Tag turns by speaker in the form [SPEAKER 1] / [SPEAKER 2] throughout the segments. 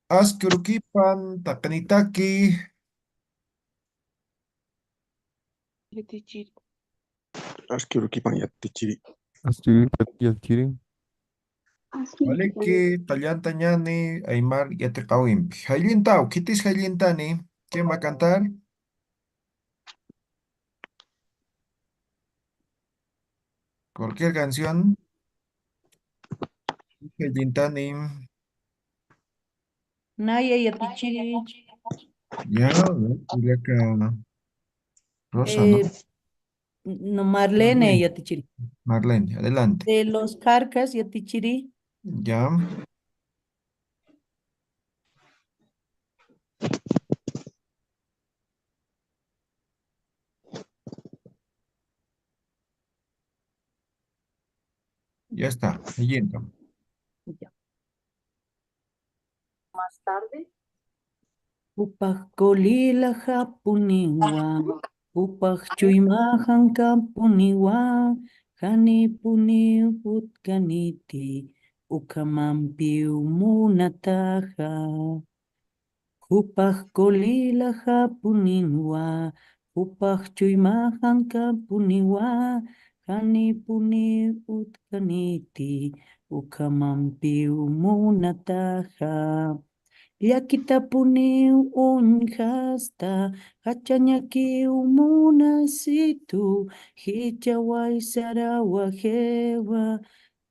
[SPEAKER 1] Askurukipan, takanitaki,
[SPEAKER 2] Yatichiri.
[SPEAKER 3] Asquiruquipan yatichiri.
[SPEAKER 4] Así, Yatiri.
[SPEAKER 1] Waliki, Tallantañani, Aymar, Yatekawimpi. Jailintao, Kitis Jailintani. ¿Quién va a cantar? Cualquier canción. Jailintani.
[SPEAKER 5] Naya Yatichiri.
[SPEAKER 1] Ya, Juliaca Rosa, ¿no?
[SPEAKER 5] Eh, no, Marlene
[SPEAKER 1] Marlene,
[SPEAKER 5] Yatichiri.
[SPEAKER 1] Marlene, adelante.
[SPEAKER 5] De los Carcas Yatichiri.
[SPEAKER 1] Ya, ya está. Siguiente.
[SPEAKER 5] Ya. Más tarde. Upaq kolila hapuniwa, upaq chuymahan kapuniwa, hanipuni utkaniti, ukamampi umunataha. Upaq kolila hapuniwa, upaq chuymahan kapuniwa, hanipuni utkaniti, ukamampi umunataha. Llakitapuni unhasta, hachañaki umunasitu, hichaway sarawajewa,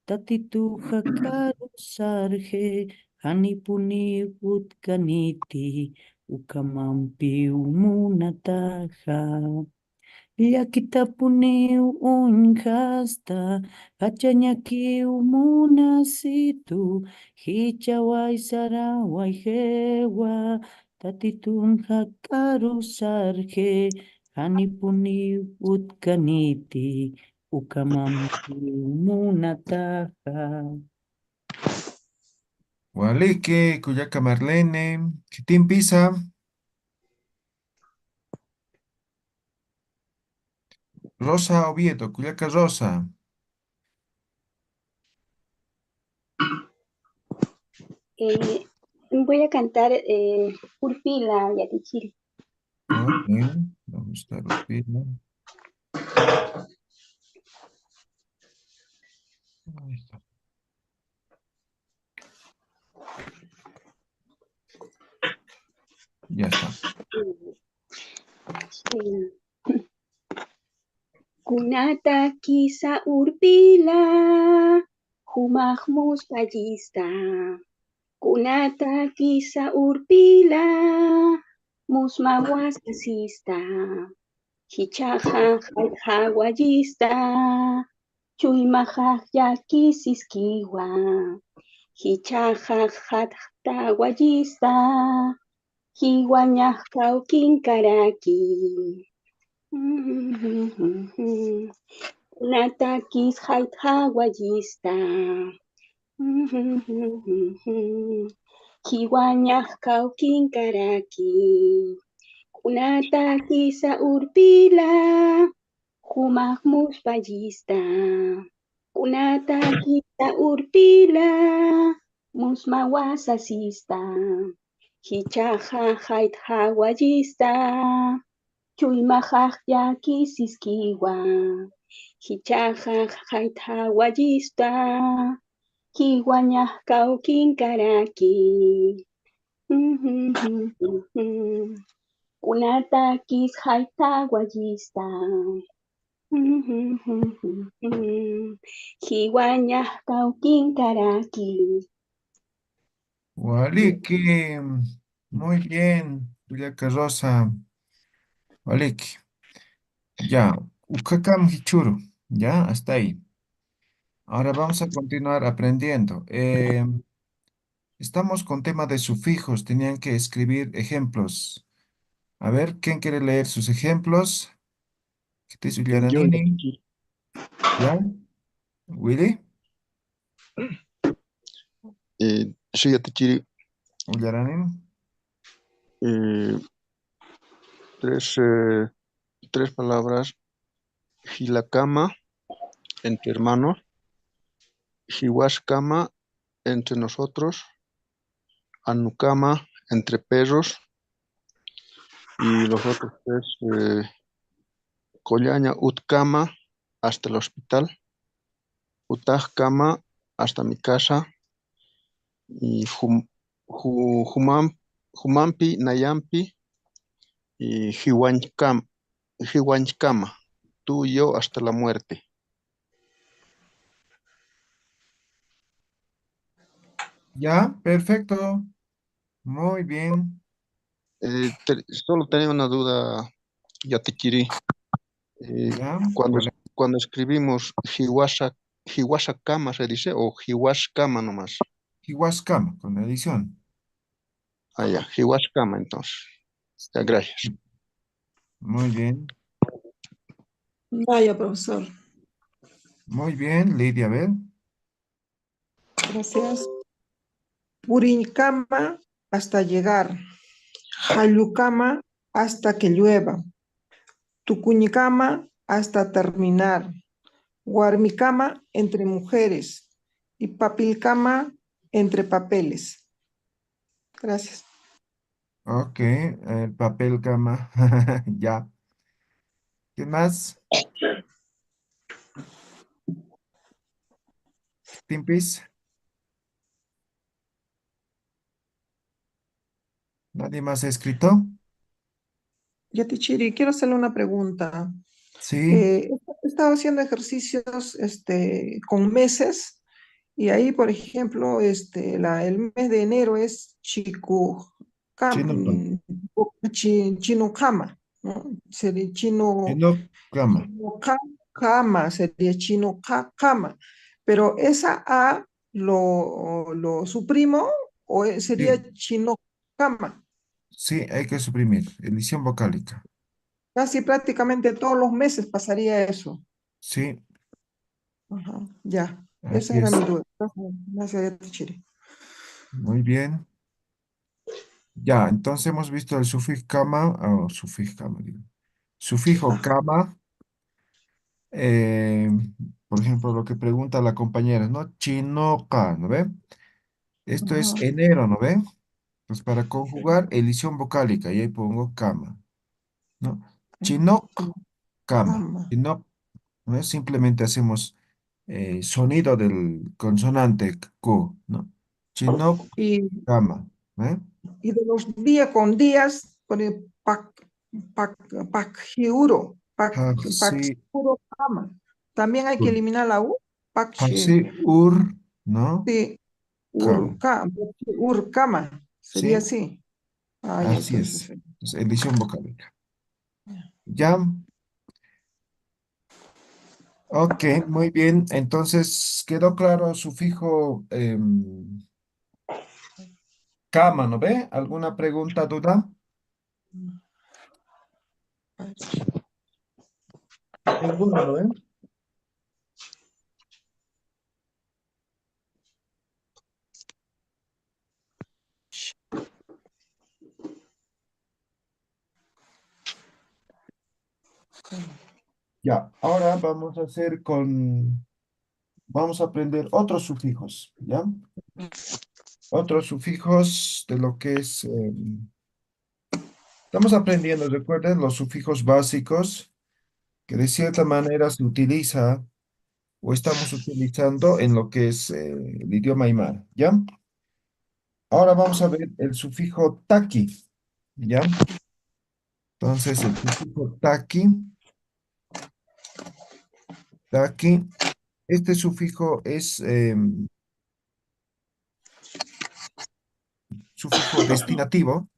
[SPEAKER 5] tatitu hakaru sarje, hanipuni utkaniti, ukamampi umunataha. Llakitapuni unhasta, hachañaki umunasitu, hichaway saraway hewa, tatitun hakaru sarje, hanipuni utkaniti, ukamampi umunataha.
[SPEAKER 1] Waliki, Cuyaca Marlene, Kitin Pisa, Rosa Oviedo, Cuyaca Rosa.
[SPEAKER 2] Voy a cantar Urpila Yatichiri.
[SPEAKER 1] Ok, vamos a estar. Ahí está. Ya está.
[SPEAKER 2] Kunata kisa urpila, humaqmus pallista. Kunata kisa urpila, musmawas asista. Hichaja hawallista, chuymaja yakisiskiwa. Hichaja hatawallista, hiwañaq kawkinkaraki. Natakis hawallista. Hiwañaq kawkinkaraki. Kunata kisa urpila, humaqmus pallista. Kunata kisa urpila, musmawas asista. Hichaja hawallista, chuymajaq yakisiskiwa. Hichaja hawallista, hiwañaq kawkinkaraki. Kunata kis hawallista. Hiwañaq kawkinkaraki.
[SPEAKER 1] Waliki, muy bien, Juliaca Rosa. Waliki. Ya, Ukakam Hichuru. Ya, hasta ahí. Ahora vamos a continuar aprendiendo. Estamos con tema de sufijos. Tenían que escribir ejemplos. A ver, ¿quién quiere leer sus ejemplos? Kitis
[SPEAKER 3] Yo
[SPEAKER 1] Ullaranini.
[SPEAKER 3] yatichiri.
[SPEAKER 1] ¿Ya? Willy
[SPEAKER 3] Soy yatichiri.
[SPEAKER 1] Ullaranin.
[SPEAKER 3] Eh, tres palabras. Hilakama, entre hermanos. Hiwaskama, entre nosotros. Anucama, entre perros. Y los otros tres, Collaña, Utkama, hasta el hospital. Utajkama, hasta mi casa. Y Humampi, Nayampi y Hiwanchkama, tú y yo hasta la muerte.
[SPEAKER 1] Ya, perfecto. Muy bien.
[SPEAKER 3] Solo tenía una duda, Yatichiri.
[SPEAKER 1] Ya,
[SPEAKER 3] Cuando,
[SPEAKER 1] ¿cuál es?
[SPEAKER 3] cuando escribimos Hiwashakama se dice, o Hiwashkama nomás.
[SPEAKER 1] Hiwaskam, con la edición.
[SPEAKER 3] Ah, ya, Hiwashkama entonces. Ya, gracias.
[SPEAKER 1] Muy bien.
[SPEAKER 6] Vaya, profesor.
[SPEAKER 1] Muy bien, Lidia, a ver.
[SPEAKER 6] Gracias. Purincama hasta llegar. Jayucama hasta que llueva. Tucuñicama hasta terminar. Guarmicama entre mujeres. Y papilcama entre papeles. Gracias.
[SPEAKER 1] Ok, el papel cama. Ya. ¿Qué más? Timpis. ¿Nadie más ha escrito?
[SPEAKER 6] Yatichiri, quiero hacerle una pregunta.
[SPEAKER 1] Sí,
[SPEAKER 6] He estado haciendo ejercicios con meses y ahí, por ejemplo, el mes de enero es
[SPEAKER 1] chino,
[SPEAKER 6] Chinocama, ¿no? Sería
[SPEAKER 1] chino, cama.
[SPEAKER 6] Chinocama, sería Chinocama. Pero esa A lo suprimo o sería
[SPEAKER 1] Sí,
[SPEAKER 6] Chinocama.
[SPEAKER 1] sí, hay que suprimir. Edición vocálica.
[SPEAKER 6] Casi prácticamente todos los meses pasaría eso.
[SPEAKER 1] Sí,
[SPEAKER 6] Ajá, ya, esa
[SPEAKER 1] así
[SPEAKER 6] era mi
[SPEAKER 1] es.
[SPEAKER 6] duda. Gracias, Chiri.
[SPEAKER 1] Muy bien. Ya, entonces hemos visto el sufijo cama, o sufijo cama, digo. Sufijo
[SPEAKER 6] Ajá,
[SPEAKER 1] cama, eh, por ejemplo, lo que pregunta la compañera, ¿no? Chinoca, ¿no ve? Esto es
[SPEAKER 6] ajá,
[SPEAKER 1] enero, ¿no ve? Pues para conjugar, edición vocálica, y ahí pongo cama, ¿no? Chinoc, cama.
[SPEAKER 6] Chinocama.
[SPEAKER 1] Chinoc, ¿no es? Simplemente hacemos sonido del consonante Q, ¿no? Chinoc,
[SPEAKER 6] Y,
[SPEAKER 1] cama, ¿eh?
[SPEAKER 6] y de los días con días, pone pac, paciuro,
[SPEAKER 1] Paxi,
[SPEAKER 6] paciuro cama. También hay que eliminar la U. Paxi,
[SPEAKER 1] ur, ¿no?
[SPEAKER 6] sí,
[SPEAKER 1] Cama,
[SPEAKER 6] urcama. Sería
[SPEAKER 1] ¿sí?
[SPEAKER 6] así. Ah, ya,
[SPEAKER 1] Así
[SPEAKER 6] entonces.
[SPEAKER 1] es. Es edición vocálica. Ya, ok, muy bien. Entonces, ¿quedó claro sufijo cama, ¿no ve? ¿Alguna pregunta, duda? Ninguno, ¿no ve? Ya, ahora vamos a hacer vamos a aprender otros sufijos, ¿ya? Otros sufijos de lo que es, estamos aprendiendo, recuerden, los sufijos básicos que de cierta manera se utiliza o estamos utilizando en lo que es el idioma aymara, ¿ya? Ahora vamos a ver el sufijo taqui, ¿ya? Entonces, el sufijo taqui, este sufijo es sufijo destinativo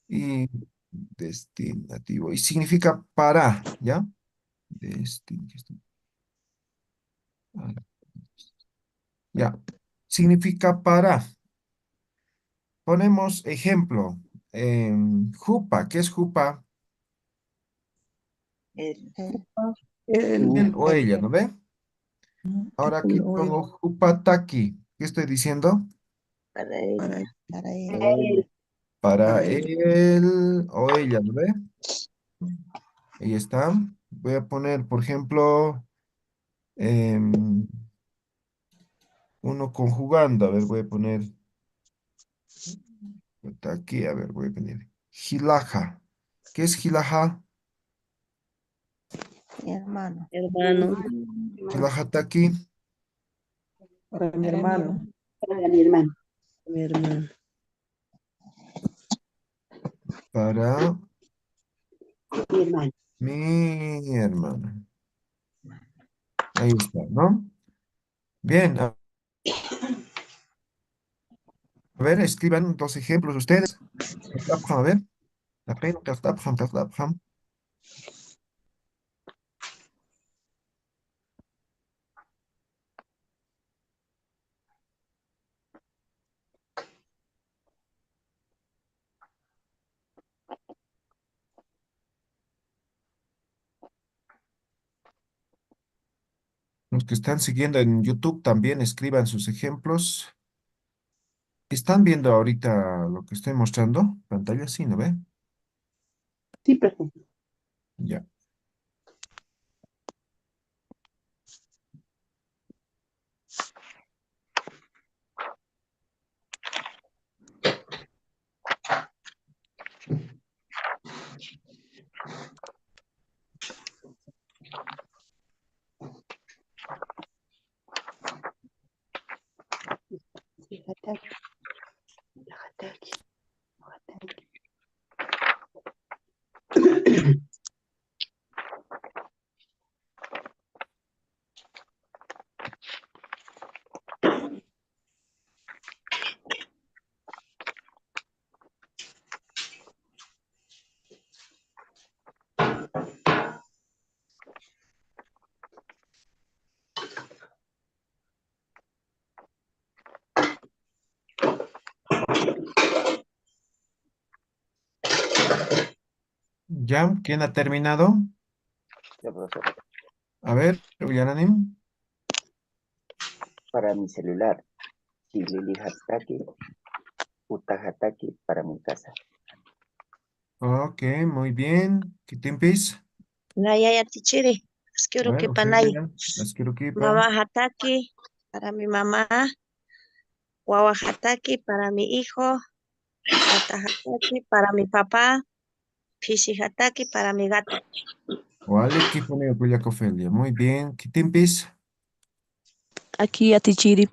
[SPEAKER 1] y destinativo y significa para, ¿ya? Destin, ya, significa para. Ponemos ejemplo, jupa, ¿qué es jupa?
[SPEAKER 6] El,
[SPEAKER 1] Él
[SPEAKER 3] Tú,
[SPEAKER 1] o ella, ¿no ve? Ahora aquí
[SPEAKER 6] o el-
[SPEAKER 1] pongo jupa taqui, ¿qué estoy diciendo?
[SPEAKER 6] para,
[SPEAKER 3] para él,
[SPEAKER 1] Para
[SPEAKER 6] para él.
[SPEAKER 1] él o ella, ¿no ve? Ahí está. Voy a poner, por ejemplo, em, uno conjugando. A ver, voy a poner Aquí, a ver, voy a venir. Hilaja. ¿Qué es hilaja?
[SPEAKER 7] Mi hermano.
[SPEAKER 5] Hermano.
[SPEAKER 1] Hilajataki.
[SPEAKER 6] Para mi hermano.
[SPEAKER 2] Para mi hermano.
[SPEAKER 5] Mi hermano.
[SPEAKER 1] Para
[SPEAKER 2] Mi hermano.
[SPEAKER 1] mi hermana. Ahí está, ¿no? Bien, a ver, escriban dos ejemplos ustedes. A ver. Tapjam. Los que están siguiendo en YouTube también escriban sus ejemplos. ¿Están viendo ahorita lo que estoy mostrando? Pantalla, sí, ¿no ve?
[SPEAKER 2] Sí, profe.
[SPEAKER 1] Ya.
[SPEAKER 2] Hataki. Hataki. Hataki.
[SPEAKER 1] ¿Ya? ¿Quién ha terminado?
[SPEAKER 8] Ya, profesor.
[SPEAKER 1] A ver, Uyananim.
[SPEAKER 8] Para mi celular, Shilili Hataki, Utahataki para mi casa.
[SPEAKER 1] Ok, muy bien. ¿Qué tiempis?
[SPEAKER 7] Nayaya tichiri.
[SPEAKER 1] A
[SPEAKER 7] Quiero
[SPEAKER 1] ver,
[SPEAKER 7] que panay.
[SPEAKER 1] Ofelia, las quiero que
[SPEAKER 7] Mama hataki para mi mamá. Wawa hataki para mi hijo. Tata hataki para mi papá. Pisi hataki para mi gato.
[SPEAKER 1] Vale, ¿qué pone Ofelia? Muy bien. ¿Qué tiempis?
[SPEAKER 9] Aquí atichiri,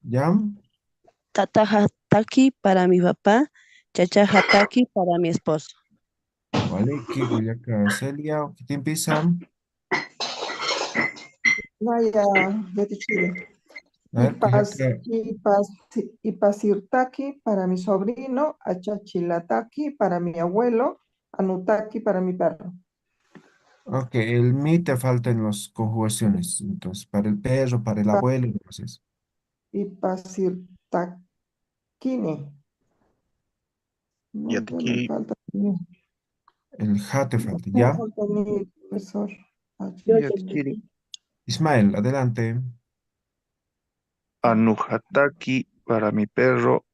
[SPEAKER 1] ¿Ya?
[SPEAKER 9] tata hataki para mi papá, chacha hataki para mi esposo.
[SPEAKER 1] Vale, ¿qué Celia? ¿Qué tiempis, Sam?
[SPEAKER 6] Naya Yatichiri.
[SPEAKER 1] A ver,
[SPEAKER 6] Y pasirtaki para mi sobrino, achachilataki para mi abuelo, anutaki para mi perro.
[SPEAKER 1] ok, el mi te falta en las conjugaciones. Entonces, para el perro, para el
[SPEAKER 6] Pa-
[SPEAKER 1] abuelo, entonces,
[SPEAKER 6] Y pasirtakine. No, ya me
[SPEAKER 3] Yatiki,
[SPEAKER 6] falta.
[SPEAKER 1] el ja te falta,
[SPEAKER 6] Me
[SPEAKER 1] ¿ya?
[SPEAKER 6] falta mi profesor.
[SPEAKER 3] Yatiri,
[SPEAKER 1] Ismael, adelante.
[SPEAKER 3] Anuhataki para mi perro,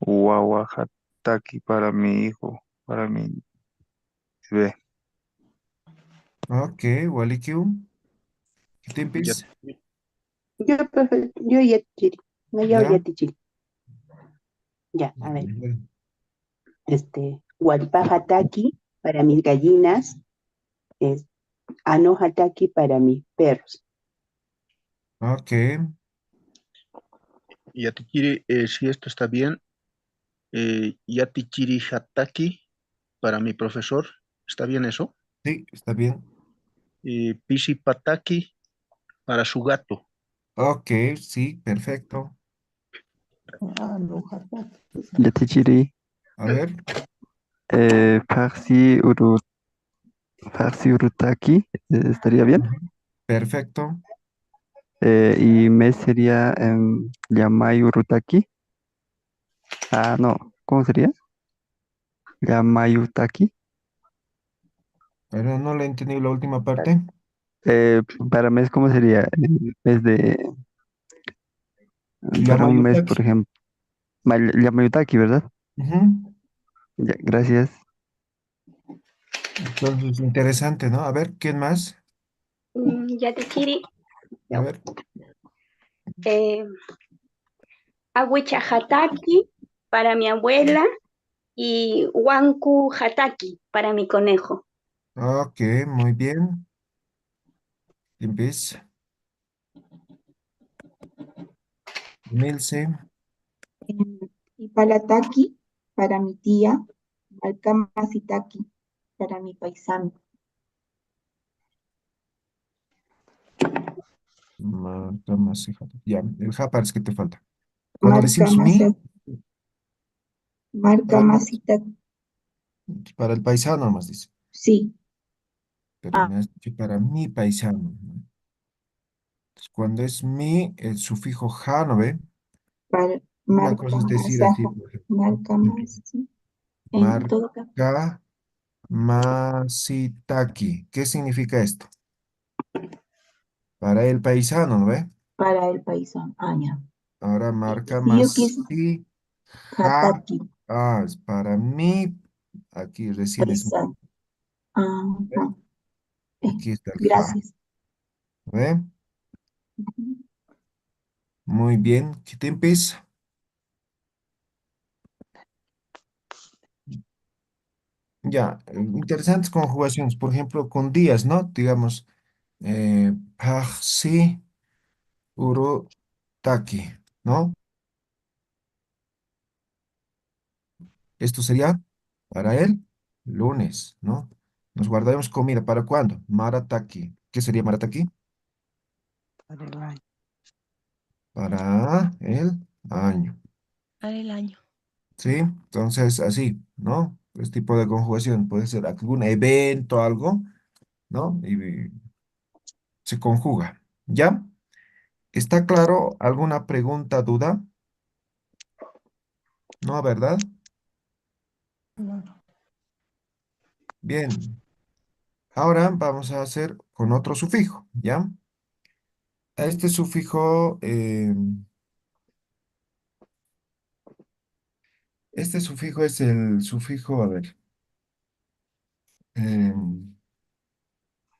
[SPEAKER 3] Wawahataki para mi hijo, para mi bebé.
[SPEAKER 1] Ok, Walikium. ¿Qué tiempis?
[SPEAKER 3] Yatiri,
[SPEAKER 2] Yo, profe, yo ya chiri. No, yo
[SPEAKER 1] ¿Ya?
[SPEAKER 2] ya chiri. Ya, a ver. Hataki para mis gallinas. Es Hataki para mis perros.
[SPEAKER 1] Ok,
[SPEAKER 3] Yatichiri, si esto está bien, Yatichiri Hataki para mi profesor, ¿está bien eso?
[SPEAKER 1] sí, está bien.
[SPEAKER 3] Pisi Pataki para su gato.
[SPEAKER 1] Ok, sí, perfecto.
[SPEAKER 6] Ah, no, Hataki.
[SPEAKER 4] Yatichiri,
[SPEAKER 1] A ver,
[SPEAKER 4] Parsi Parsi Urutaki, ¿estaría bien?
[SPEAKER 1] ujú, perfecto.
[SPEAKER 4] Y me sería Yamai Urutaki. Ah, no, ¿cómo sería? Yamai Utaki.
[SPEAKER 1] Pero no le he entendido la última parte.
[SPEAKER 4] Eh, para mes, ¿cómo sería? Mes de, para un mes, por
[SPEAKER 1] Yamayutaki.
[SPEAKER 4] ejemplo. Yamayutaki, ¿verdad?
[SPEAKER 1] Ujú.
[SPEAKER 4] Ya, gracias.
[SPEAKER 1] Entonces, interesante, ¿no? A ver, ¿quién más?
[SPEAKER 2] Yatichiri.
[SPEAKER 1] A ver,
[SPEAKER 2] Hataki para mi abuela y Wanku Hataki para mi conejo.
[SPEAKER 1] Ok, muy bien. Empieza. Milce.
[SPEAKER 10] Ipalataki para mi tía, Malkamasitaki para mi paisano.
[SPEAKER 1] Marca más hija. Ya, el ja parece que te falta. Cuando decimos mi, para el,
[SPEAKER 10] Malkamasitaki,
[SPEAKER 1] para el paisano nomás dice.
[SPEAKER 10] sí,
[SPEAKER 1] Pero me has dicho para mi paisano, ¿no? Entonces, cuando es mi, el sufijo ja, ¿no ve?
[SPEAKER 10] para
[SPEAKER 1] Una cosa es decir así,
[SPEAKER 10] Malkamasaja,
[SPEAKER 1] por ejemplo.
[SPEAKER 10] Malkamasi, en todo caso,
[SPEAKER 1] Marca masitaki. ¿Qué significa esto? Para el paisano, ¿no ve?
[SPEAKER 10] para el paisano. Ya.
[SPEAKER 1] Ahora marca
[SPEAKER 10] Si yo quise
[SPEAKER 1] masi, ja.
[SPEAKER 10] Hataki,
[SPEAKER 1] Ah, es para mí. Aquí recién es mi.
[SPEAKER 10] paisano. Ajá.
[SPEAKER 1] Aquí está el ja.
[SPEAKER 10] Gracias.
[SPEAKER 1] ¿Ve? Muy bien. ¿Qué te empieza? Ya, interesantes conjugaciones. Por ejemplo, con días, ¿no? Digamos, pajsi urotaki, ¿no? Esto sería para el lunes, ¿no? Nos guardaremos comida. ¿Para cuándo? Marataki. ¿Qué sería marataki?
[SPEAKER 9] Para el año.
[SPEAKER 1] Para el año.
[SPEAKER 9] Para el año.
[SPEAKER 1] ¿Sí? Entonces, así, ¿no? Este tipo de conjugación puede ser algún evento, algo, ¿no? Y se conjuga. ¿Ya? ¿Está claro? ¿Alguna pregunta, duda? No, ¿verdad? Bien. Ahora vamos a hacer con otro sufijo, ¿ya? A este sufijo es el sufijo, a ver,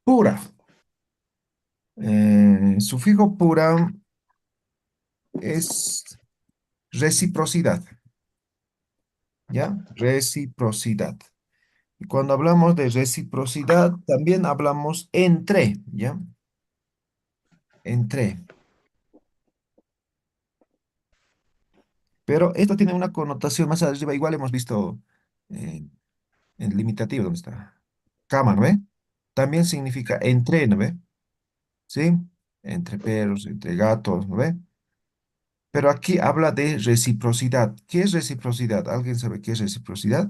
[SPEAKER 1] pura. Sufijo pura es reciprocidad, ¿ya? Reciprocidad. Y cuando hablamos de reciprocidad, también hablamos entre, ¿ya? Entre. Pero esto tiene una connotación más arriba. Igual hemos visto eh, en limitativo, ¿dónde está? Cama, ¿no ve? También significa entre, ¿no ve? ¿Sí? Entre perros, entre gatos, ¿no ve? Pero aquí habla de reciprocidad. ¿Qué es reciprocidad? ¿Alguien sabe qué es reciprocidad?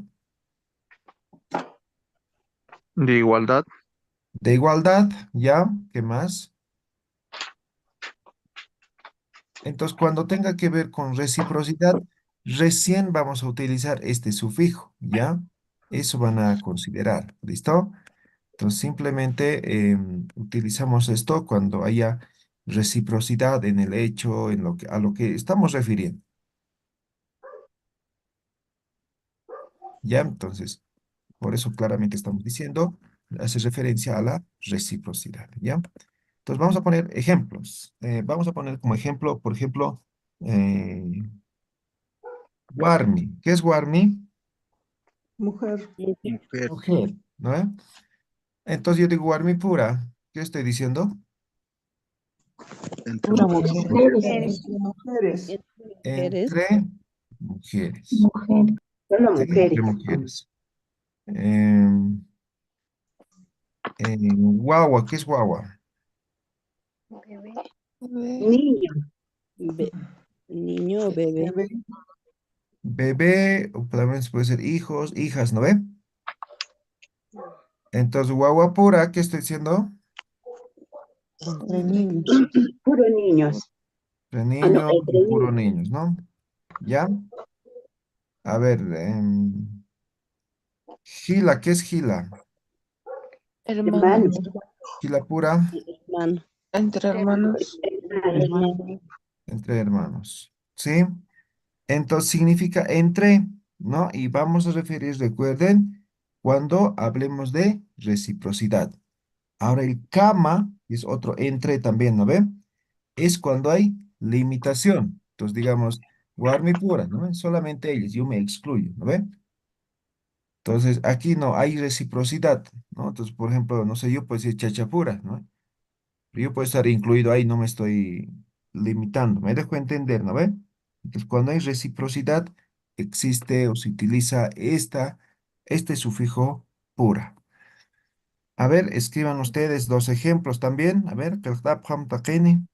[SPEAKER 3] De igualdad.
[SPEAKER 1] De igualdad, ¿ya? ¿Qué más? Entonces, cuando tenga que ver con reciprocidad, recién vamos a utilizar este sufijo, ¿ya? Eso van a considerar, ¿listo? Entonces, simplemente utilizamos esto cuando haya reciprocidad en el hecho, a lo que estamos refiriendo, ¿ya? Entonces, por eso claramente estamos diciendo, hace referencia a la reciprocidad, ¿ya? Entonces, vamos a poner ejemplos. Vamos a poner como ejemplo, por ejemplo, eh, Warmi. ¿Qué es Warmi?
[SPEAKER 6] Mujer,
[SPEAKER 3] Mujer.
[SPEAKER 1] Mujer, ¿no? Entonces yo digo Warmi pura. ¿Qué estoy diciendo?
[SPEAKER 3] Entre
[SPEAKER 9] Pura
[SPEAKER 3] mujeres.
[SPEAKER 9] mujer.
[SPEAKER 10] Mujeres,
[SPEAKER 6] entre mujeres,
[SPEAKER 9] Mujeres.
[SPEAKER 1] Entre mujeres.
[SPEAKER 10] mujeres,
[SPEAKER 2] Solo
[SPEAKER 1] Sí, entre
[SPEAKER 2] mujeres.
[SPEAKER 1] mujeres. Em, Guagua, ¿qué es guagua?
[SPEAKER 2] Niño.
[SPEAKER 9] Be- niño o bebé.
[SPEAKER 6] bebé,
[SPEAKER 1] Bebé, o también puede ser hijos, hijas, ¿no ve? Entonces guagua pura, ¿qué estoy diciendo?
[SPEAKER 9] Entre niños.
[SPEAKER 2] Puro niños.
[SPEAKER 1] De
[SPEAKER 2] Ah, no,
[SPEAKER 1] niños,
[SPEAKER 2] entre
[SPEAKER 1] puro
[SPEAKER 2] niños.
[SPEAKER 1] niños, ¿no? ¿Ya? A ver, Gila, ¿qué es Gila?
[SPEAKER 2] Hermanos.
[SPEAKER 1] Gila pura,
[SPEAKER 9] Hermano.
[SPEAKER 6] entre hermanos,
[SPEAKER 9] Hermano.
[SPEAKER 1] entre hermanos. ¿Sí? Entonces significa entre, ¿no? Y vamos a referir, recuerden, cuando hablemos de reciprocidad. Ahora el cama es otro entre también, ¿no ve? Es cuando hay limitación. Entonces digamos, Warmi pura, ¿no ve? Solamente ellos, yo me excluyo, ¿no ve? Entonces, aquí no hay reciprocidad, ¿no? Entonces, por ejemplo, no sé, yo puedo decir chachapura, ¿no? Pero yo puedo estar incluido ahí, no me estoy limitando, me dejo entender, ¿no ve? Entonces, cuando hay reciprocidad, existe o se utiliza este sufijo pura. A ver, escriban ustedes dos ejemplos también. A ver, Keltapjam Takeni.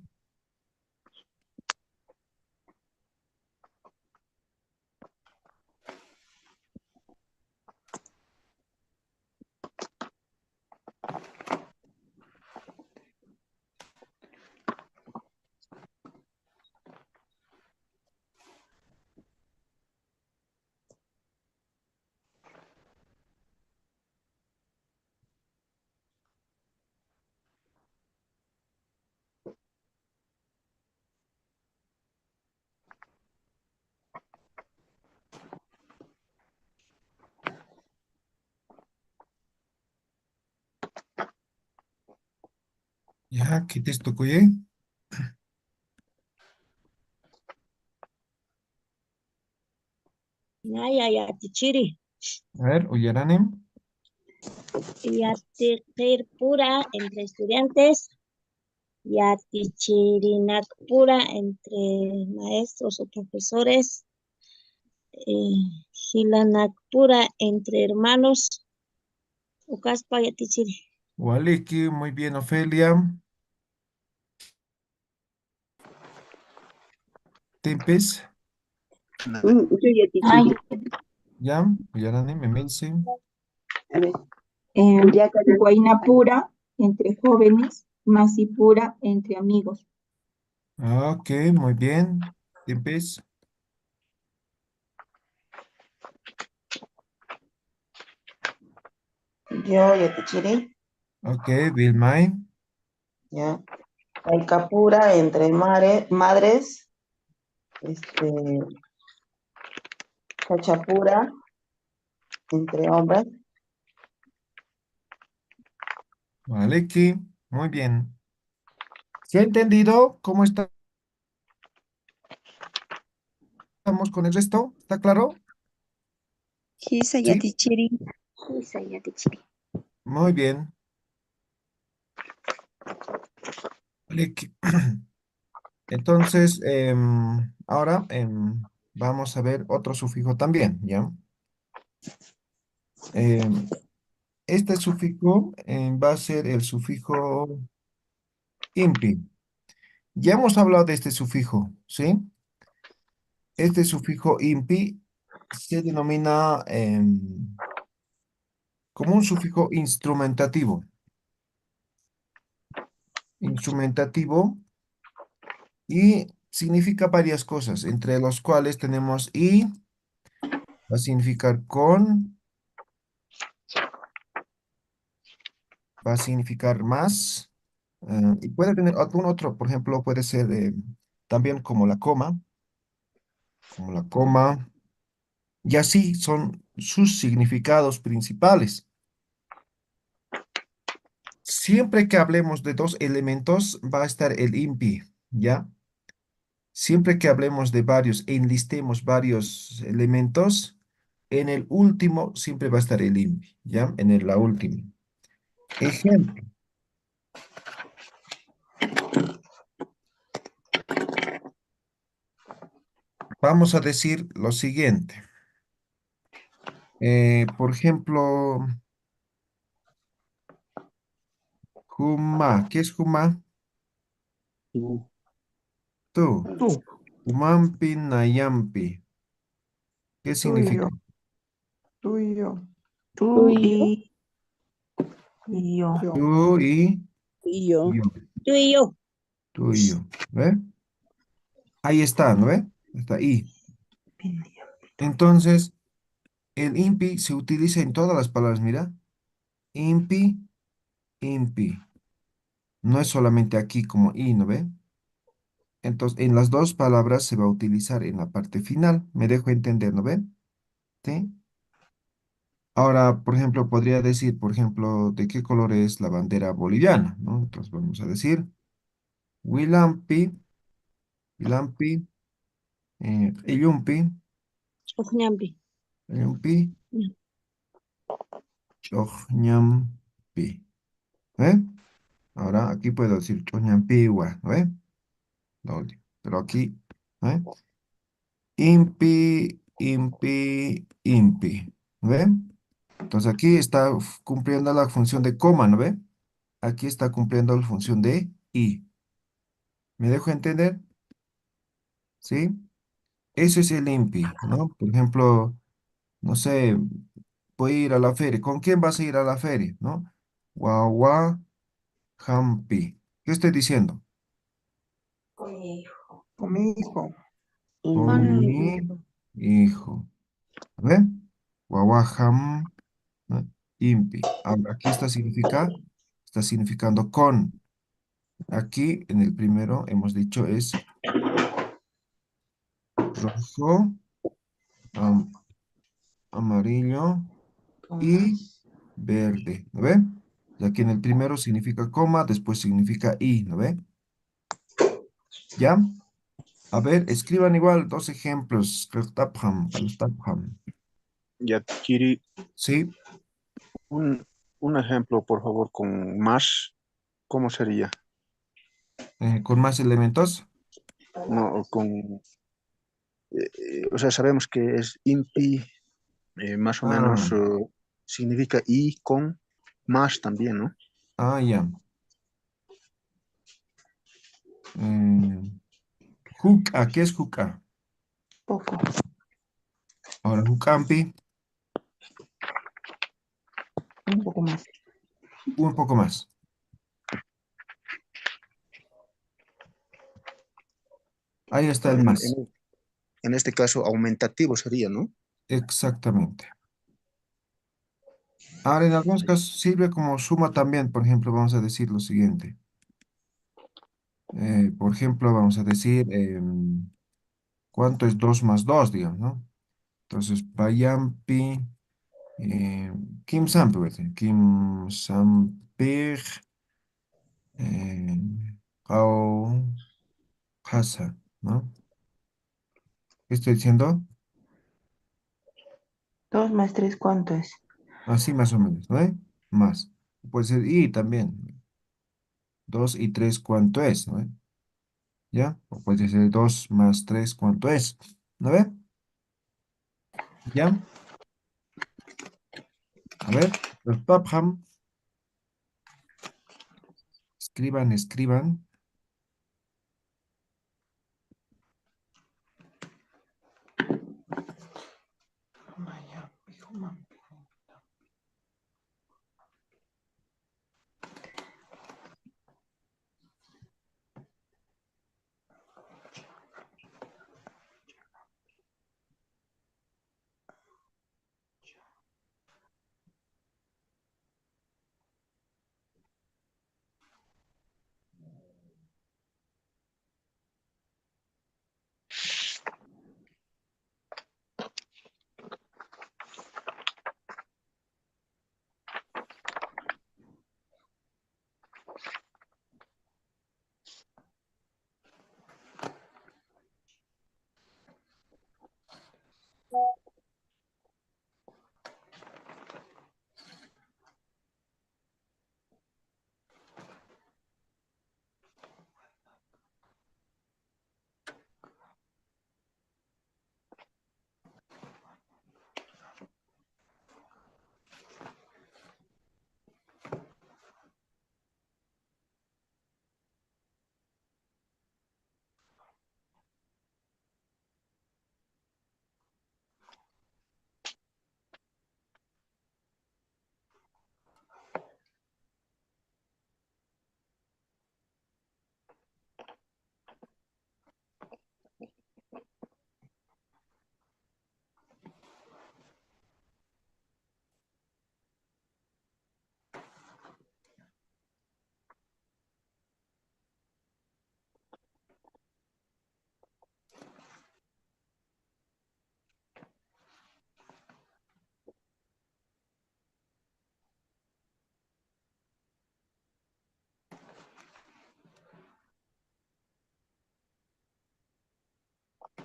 [SPEAKER 1] Ya, ¿qué texto cuye?
[SPEAKER 7] Naya ya tichiri.
[SPEAKER 1] A ver, Uyaranim.
[SPEAKER 7] Yatikir pura entre estudiantes. Yatichirinak pura entre maestros o profesores. Hilanak pura entre hermanos. Ukaspa yatichiri.
[SPEAKER 1] Waliki, muy bien, Ofelia. Tempes.
[SPEAKER 10] Yo ya te
[SPEAKER 5] Ay,
[SPEAKER 1] Ya, Uyaranim, Emilsi.
[SPEAKER 10] A ver. Guaina pura entre jóvenes, Masi pura entre amigos.
[SPEAKER 1] Ah, ok, muy bien. Tempes.
[SPEAKER 11] Yo, Yatichiri,
[SPEAKER 1] Ok, Vilmay.
[SPEAKER 11] ya. Alcapura entre madres, Chachapura entre hombres.
[SPEAKER 1] Waliki, muy bien. ¿Se ha entendido cómo estamos con el resto? ¿Está claro?
[SPEAKER 9] Hisa
[SPEAKER 1] Sí,
[SPEAKER 9] yatichiri.
[SPEAKER 2] Isa yatichiri.
[SPEAKER 1] muy bien. Waliki. Entonces, ahora vamos a ver otro sufijo también, ¿ya? Em, este sufijo va a ser el sufijo impi. Ya hemos hablado de este sufijo, ¿sí? Este sufijo impi se denomina como un sufijo instrumentativo. Instrumentativo y significa varias cosas, entre los cuales tenemos y, va a significar con, va a significar más, y puede tener algún otro, por ejemplo, puede ser también como la coma, y así son sus significados principales. Siempre que hablemos de dos elementos, va a estar el impi, ¿ya? Siempre que hablemos de varios, enlistemos varios elementos, en el último siempre va a estar el impi, ¿ya? La última. Ejemplo, vamos a decir lo siguiente. Por ejemplo, Juma. ¿Qué es Juma?
[SPEAKER 3] Tú.
[SPEAKER 1] Tú.
[SPEAKER 6] Tú,
[SPEAKER 1] Humampi Nayampi. ¿Qué
[SPEAKER 6] tú y yo,
[SPEAKER 1] significa?
[SPEAKER 6] tú y yo,
[SPEAKER 5] tú
[SPEAKER 9] Tuyo.
[SPEAKER 5] y yo.
[SPEAKER 6] yo.
[SPEAKER 1] Tú y
[SPEAKER 9] Y yo.
[SPEAKER 1] yo.
[SPEAKER 7] Tú y yo.
[SPEAKER 1] Tú y yo. ¿Ve? Ahí está, ¿no ve? Está ahí. Entonces, el impi se utiliza en todas las palabras, mira. Impi, impi. No es solamente aquí como i, ¿no ve? Entonces, en las dos palabras se va a utilizar en la parte final. Me dejo entender, ¿no ve? ¿Sí? Ahora, por ejemplo, podría decir, por ejemplo, ¿de qué color es la bandera boliviana? ¿No? Entonces vamos a decir, Wilampi, Wilampi, Illumpi,
[SPEAKER 7] Ujñampi.
[SPEAKER 1] Illumpi, Chojñampi. ¿Eh? Ahora aquí puedo decir Chojñampiwa, ¿no ve? Pero aquí, ¿eh? Impi, impi, impi. ¿No ve? Entonces aquí está cumpliendo la función de coma, ¿no ve? Aquí está cumpliendo la función de i. ¿Me dejo entender? ¿Sí? Eso es el impi, ¿no? Por ejemplo, no sé, voy a ir a la feria. ¿Con quién vas a ir a la feria? ¿No? Wawa hampi. ¿Qué estoy diciendo?
[SPEAKER 6] Con mi hijo. Con mi hijo.
[SPEAKER 1] Con mi hijo. ¿Ve? Wawa ham, ¿no? Impi. Ahora, aquí está significando con. Aquí en el primero hemos dicho es rojo, am- amarillo y verde, ¿no ve? Y aquí en el primero significa coma, después significa y, ¿no ve? ¿Ya? A ver, escriban igual dos ejemplos. Kertapham.
[SPEAKER 3] Ya, Chiri,
[SPEAKER 1] Sí,
[SPEAKER 3] un ejemplo, por favor, con más. ¿Cómo sería?
[SPEAKER 1] con más elementos.
[SPEAKER 3] No, o sea, sabemos que es impi, más o
[SPEAKER 1] Ah,
[SPEAKER 3] menos significa y con más también, ¿no?
[SPEAKER 1] ya. Juca, ¿qué es juca?
[SPEAKER 5] Poco.
[SPEAKER 1] Ahora, jucampi,
[SPEAKER 5] Un poco más.
[SPEAKER 1] un poco más. Ahí está el
[SPEAKER 3] En,
[SPEAKER 1] más.
[SPEAKER 3] en- en este caso, aumentativo sería, ¿no?
[SPEAKER 1] Exactamente. Ahora, en algunos casos sirve como suma también. Por ejemplo, vamos a decir lo siguiente. Por ejemplo, vamos a decir cuánto es 2 más 2, digamos, ¿no? Entonces, payampi, kim sampi, voy a decir, kim sampig, au hasa, ¿no? ¿Qué estoy diciendo?
[SPEAKER 5] 2 más 3, ¿cuánto es?
[SPEAKER 1] Así más o menos, ¿no? Más. Puede ser y también. 2 y 3, ¿cuánto es? ¿No? ¿Ya? O puede ser 2 más 3, ¿cuánto es? ¿No ve? ¿Ya? A ver, los Topham, escriban, escriban.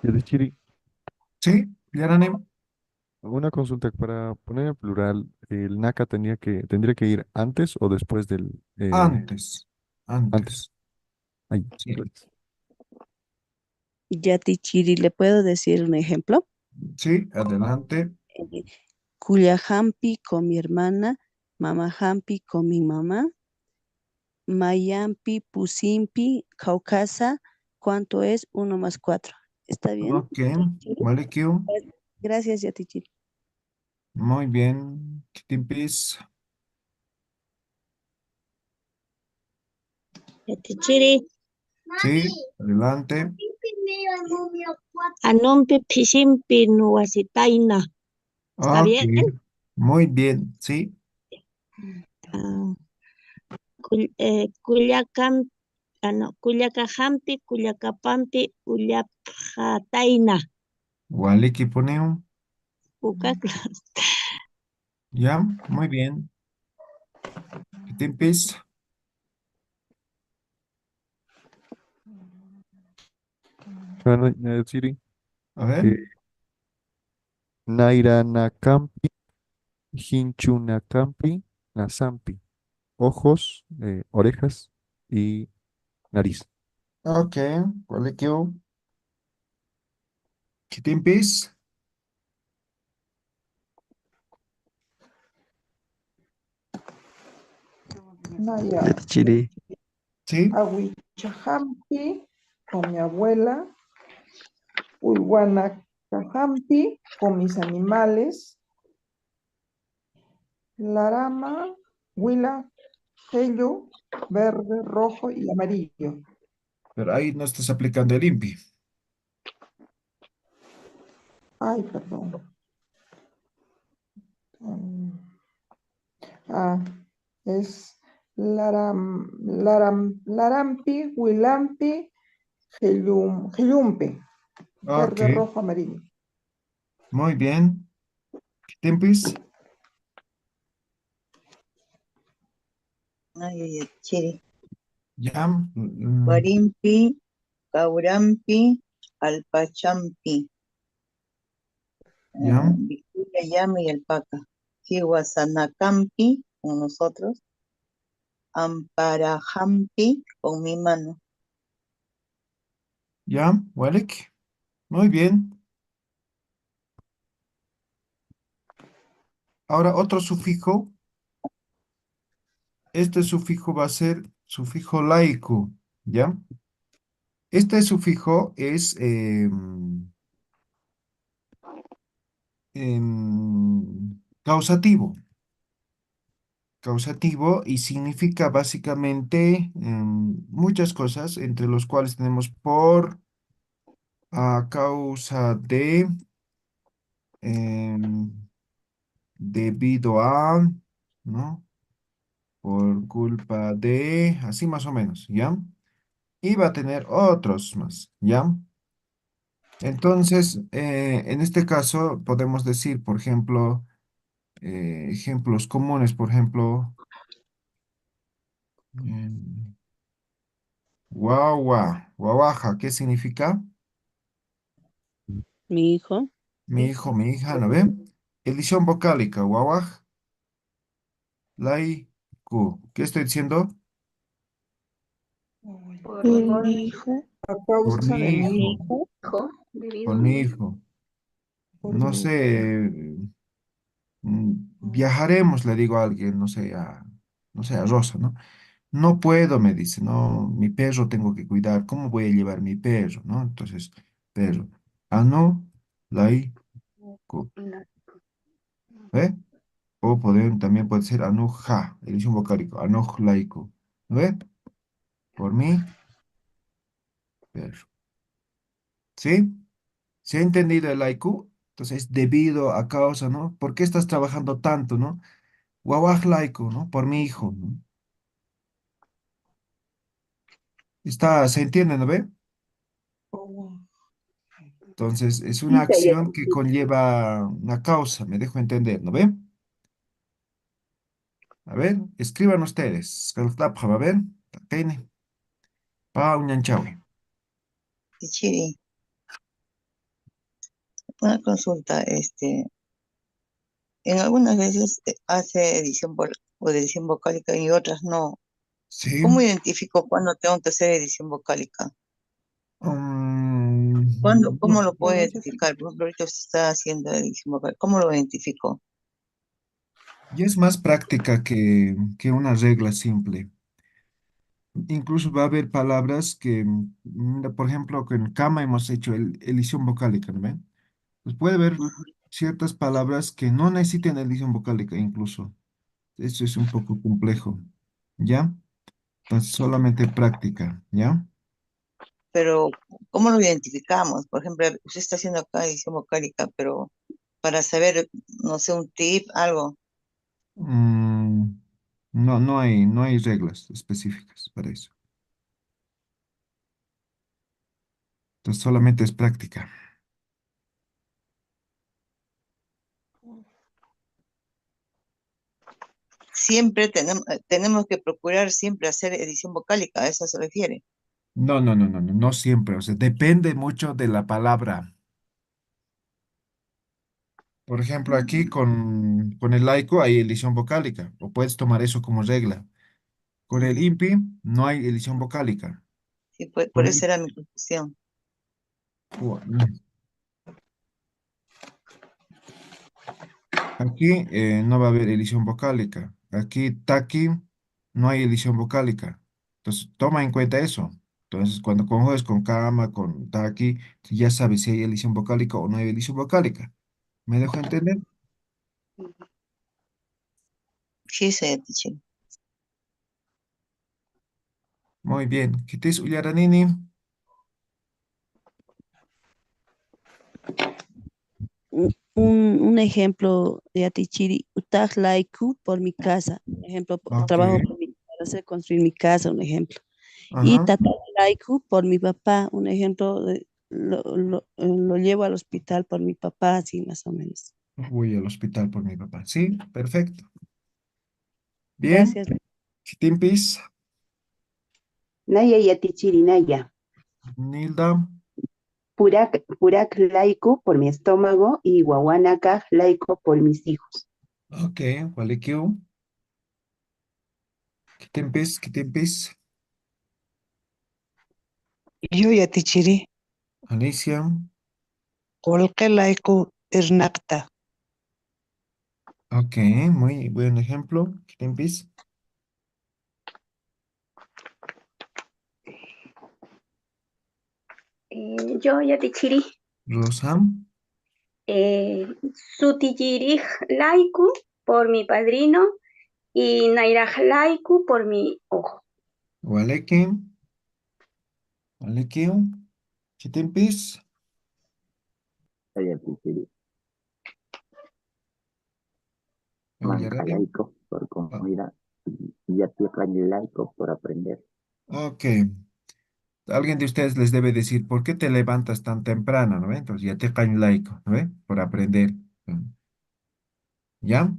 [SPEAKER 12] Yadichiri,
[SPEAKER 1] ¿Sí? Yaranem.
[SPEAKER 12] una consulta para poner en plural, ¿el NACA tendría que ir antes o después del
[SPEAKER 1] Antes.
[SPEAKER 12] antes?
[SPEAKER 1] Antes.
[SPEAKER 12] Ahí,
[SPEAKER 1] Sí.
[SPEAKER 12] gracias.
[SPEAKER 9] Yatichiri, ¿le puedo decir un ejemplo?
[SPEAKER 1] Sí, adelante.
[SPEAKER 9] Kuyahampi con mi hermana, Mamahampi con mi mamá, Mayampi, Pusimpi, Caucasa, ¿cuánto es 1 más 4? ¿Está bien?
[SPEAKER 1] Ok. Molecule.
[SPEAKER 9] Gracias, Yatichiri.
[SPEAKER 1] Muy bien. Kitimpis.
[SPEAKER 7] Yatichiri.
[SPEAKER 1] Sí, adelante.
[SPEAKER 7] Anumpi pisimpi nuwasitaina. ¿Está
[SPEAKER 1] Ok.
[SPEAKER 7] bien?
[SPEAKER 1] Muy bien. Sí.
[SPEAKER 7] Ah, Culiacán, no, Culiacahampi, Culiacapampi, Ullapjataina.
[SPEAKER 1] Waliki poneo.
[SPEAKER 7] Ucacla.
[SPEAKER 1] Ya. Muy bien. Kitimpis.
[SPEAKER 12] Bueno, Yadichiri,
[SPEAKER 1] A ver.
[SPEAKER 12] eh, Nairanakampi, Hinchunakampi, Nasampi. Ojos, orejas y nariz.
[SPEAKER 1] Ok. Waliki. Kitimpis.
[SPEAKER 6] Naya,
[SPEAKER 4] Yatichiri,
[SPEAKER 1] Sí.
[SPEAKER 6] Ahuichahampi con mi abuela, Huihuanacahampi con mis animales, Larama, Huila, Hello, verde, rojo y amarillo.
[SPEAKER 1] Pero ahí no estás aplicando el INPI.
[SPEAKER 6] Ay, perdón. Mm, es Larampi, Huilampi, Jeyumpe,
[SPEAKER 1] Ok.
[SPEAKER 6] verde, rojo, amarillo.
[SPEAKER 1] Muy bien. Kitimpis.
[SPEAKER 11] Chiri.
[SPEAKER 1] Ya.
[SPEAKER 11] Guarimpi, Caurampi, Alpachampi,
[SPEAKER 1] Ya.
[SPEAKER 11] Vicuña Llama y Alpaca. Jihuasanakampi con nosotros, Amparajampi con mi mano.
[SPEAKER 1] Ya. Walik. Muy bien. Ahora otro sufijo. Este sufijo va a ser sufijo laico. ¿Ya? Este sufijo es causativo. Causativo y significa básicamente muchas cosas, entre los cuales tenemos por, a causa de, em, debido a, ¿no? Por culpa de, así más o menos, ¿ya? Y va a tener otros más, ¿ya? Entonces, en este caso podemos decir, por ejemplo, ejemplos comunes, por ejemplo, em, guagua, guaguaja, ¿qué significa?
[SPEAKER 9] Mi hijo,
[SPEAKER 1] Mi hijo, mi hija, ¿no ve? Edición vocálica, guaguaj, lai, ku. ¿Qué estoy diciendo?
[SPEAKER 2] Por
[SPEAKER 5] Mi hijo,
[SPEAKER 6] A
[SPEAKER 1] Por
[SPEAKER 6] causa de
[SPEAKER 1] mi
[SPEAKER 6] mi
[SPEAKER 9] mi
[SPEAKER 1] hijo,
[SPEAKER 9] hijo,
[SPEAKER 2] hijo,
[SPEAKER 1] por
[SPEAKER 2] debido a
[SPEAKER 1] mi
[SPEAKER 2] mi hijo.
[SPEAKER 1] hijo.
[SPEAKER 6] por
[SPEAKER 1] No
[SPEAKER 6] mi
[SPEAKER 1] sé, viajaremos, le digo a alguien, no sé, a Rosa, ¿no? No puedo, me dice, no, mi perro tengo que cuidar, ¿cómo voy a llevar mi perro, no? Entonces, perro. Ah, no, lai, ku.
[SPEAKER 2] No.
[SPEAKER 1] ¿Ve? O también puede ser anuja, edición vocálica, anuj laico. ¿Ve? Por mí, perro. ¿Sí? ¿Se ha entendido el laico? Entonces, debido a causa, ¿no? ¿Por qué estás trabajando tanto, no? Guawaj laico, ¿no? Por mi hijo, ¿no? Se entiende, ¿no ve? Entonces, es una acción que conlleva una causa, me dejo entender, ¿no ve? A ver, escriban ustedes. A ver, Tateine, pa unyanchawi.
[SPEAKER 11] Chiri. Una consulta, en algunas veces hace o de edición vocálica y otras no.
[SPEAKER 1] Sí.
[SPEAKER 11] ¿Cómo identifico cuándo tengo que hacer edición vocálica? ¿Cómo lo puedo identificar? Por ejemplo, ahorita se está haciendo edición vocal. ¿Cómo lo identifico?
[SPEAKER 1] Y es más práctica que una regla simple. Incluso va a haber palabras que, mira, por ejemplo, que en cama hemos hecho elisión vocálica, ¿no ven? Pues puede haber
[SPEAKER 11] Ujú.
[SPEAKER 1] ciertas palabras que no necesiten elisión vocálica incluso. Eso es un poco complejo, ¿ya? Entonces, solamente práctica, ¿ya?
[SPEAKER 11] Pero, ¿cómo lo identificamos? Por ejemplo, usted está haciendo acá edición vocálica, pero para saber, no sé, un tip, algo.
[SPEAKER 1] Mm, no hay reglas específicas para eso. Entonces, solamente es práctica.
[SPEAKER 11] Siempre tenemos que procurar siempre hacer edición vocálica, ¿a eso se refiere?
[SPEAKER 1] No siempre. O sea, depende mucho de la palabra. Por ejemplo, aquí con el laico hay edición vocálica, o puedes tomar eso como regla. Con el INPI no hay edición vocálica.
[SPEAKER 11] Sí, por
[SPEAKER 1] Con
[SPEAKER 11] eso
[SPEAKER 1] el-
[SPEAKER 11] era mi confusión.
[SPEAKER 1] mm, Aquí no va a haber edición vocálica. Aquí TACI no hay edición vocálica. Entonces, toma en cuenta eso. Entonces, cuando conjugues con cama, con TACI, ya sabes si hay edición vocálica o no hay edición vocálica. ¿Me dejo entender?
[SPEAKER 11] Sí, se teacher.
[SPEAKER 1] Muy bien. ¿Qué te dice Ullaranini?
[SPEAKER 9] Un ejemplo de Atichiri, Utaj Laiku por mi casa, un ejemplo,
[SPEAKER 1] Ok.
[SPEAKER 9] trabajo para hacer construir mi casa, un ejemplo. Y
[SPEAKER 1] Ajá.
[SPEAKER 9] Tata Laiku por mi papá, un ejemplo, lo llevo al hospital por mi papá, así más o menos.
[SPEAKER 1] Voy al hospital por mi papá. Sí, perfecto. Bien.
[SPEAKER 9] Gracias.
[SPEAKER 1] Chitimpis,
[SPEAKER 13] Naya Yatichirinaya.
[SPEAKER 1] Nilda.
[SPEAKER 13] Purak laico por mi estómago y Guaguanaca laico por mis hijos.
[SPEAKER 1] Ok, Walekiu. Chitimpis.
[SPEAKER 14] Yo Yatichiri,
[SPEAKER 1] Alicia.
[SPEAKER 14] Olkelaiku Irnakta.
[SPEAKER 1] Ok, muy buen ejemplo. Chitimpis.
[SPEAKER 2] Yo, Yatichiri,
[SPEAKER 1] Rosa.
[SPEAKER 2] Sutiyirij Laiku por mi padrino y Nairaj Laiku por mi ojo.
[SPEAKER 1] Waleki. Walekiu. Chitimpis.
[SPEAKER 8] Yatichiri.
[SPEAKER 1] Ullaranim.
[SPEAKER 8] Laico por comida y laico por aprender.
[SPEAKER 1] Ok. Alguien de ustedes les debe decir, ¿por qué te levantas tan temprano? ¿No ve? Entonces, ya te caen laico, ¿no ve? Por aprender. ¿Ya?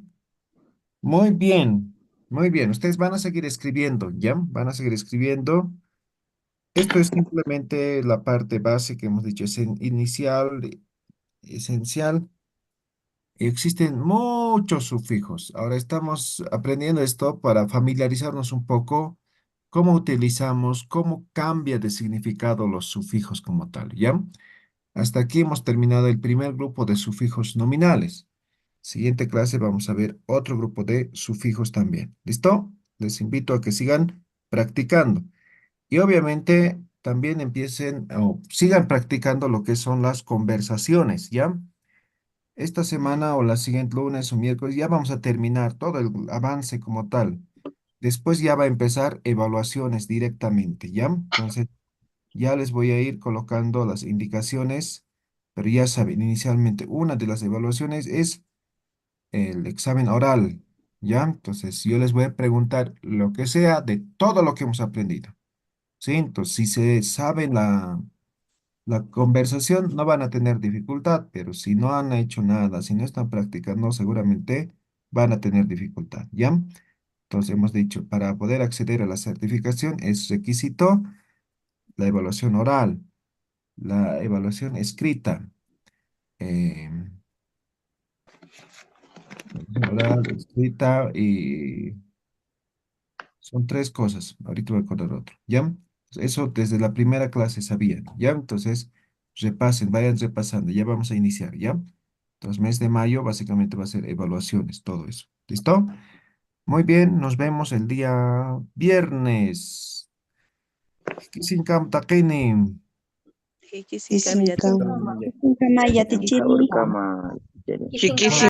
[SPEAKER 1] Muy bien, muy bien. Ustedes van a seguir escribiendo, ¿ya? Van a seguir escribiendo. Esto es simplemente la parte base que hemos dicho, es inicial, esencial. Existen muchos sufijos. Ahora estamos aprendiendo esto para familiarizarnos un poco cómo utilizamos, cómo cambia de significado los sufijos como tal, ¿ya? Hasta aquí hemos terminado el primer grupo de sufijos nominales. Siguiente clase vamos a ver otro grupo de sufijos también. ¿Listo? Les invito a que sigan practicando. Y obviamente también empiecen o sigan practicando lo que son las conversaciones, ¿ya? Esta semana o la siguiente lunes o miércoles ya vamos a terminar todo el avance como tal. Después ya va a empezar evaluaciones directamente, ¿ya? Entonces ya les voy a ir colocando las indicaciones, pero ya saben, inicialmente una de las evaluaciones es el examen oral, ¿ya? Entonces yo les voy a preguntar lo que sea de todo lo que hemos aprendido, ¿sí? Entonces si se sabe la conversación no van a tener dificultad, pero si no han hecho nada, si no están practicando, seguramente van a tener dificultad, ¿ya? Entonces hemos dicho, para poder acceder a la certificación es requisito la evaluación oral, la evaluación escrita, eh, oral, escrita y son tres cosas. Ahorita voy a acordar otro. ¿Ya? Eso desde la primera clase sabían. ¿Ya? Entonces, repasen, vayan repasando. Ya vamos a iniciar. ¿Ya? Entonces, mes de mayo básicamente va a ser evaluaciones, todo eso. ¿Listo? Muy bien, nos vemos el día viernes. Kisinkam takini.
[SPEAKER 9] Kikisinkamilla
[SPEAKER 8] Kisinkamaya tichiri.
[SPEAKER 11] Chiquísimo.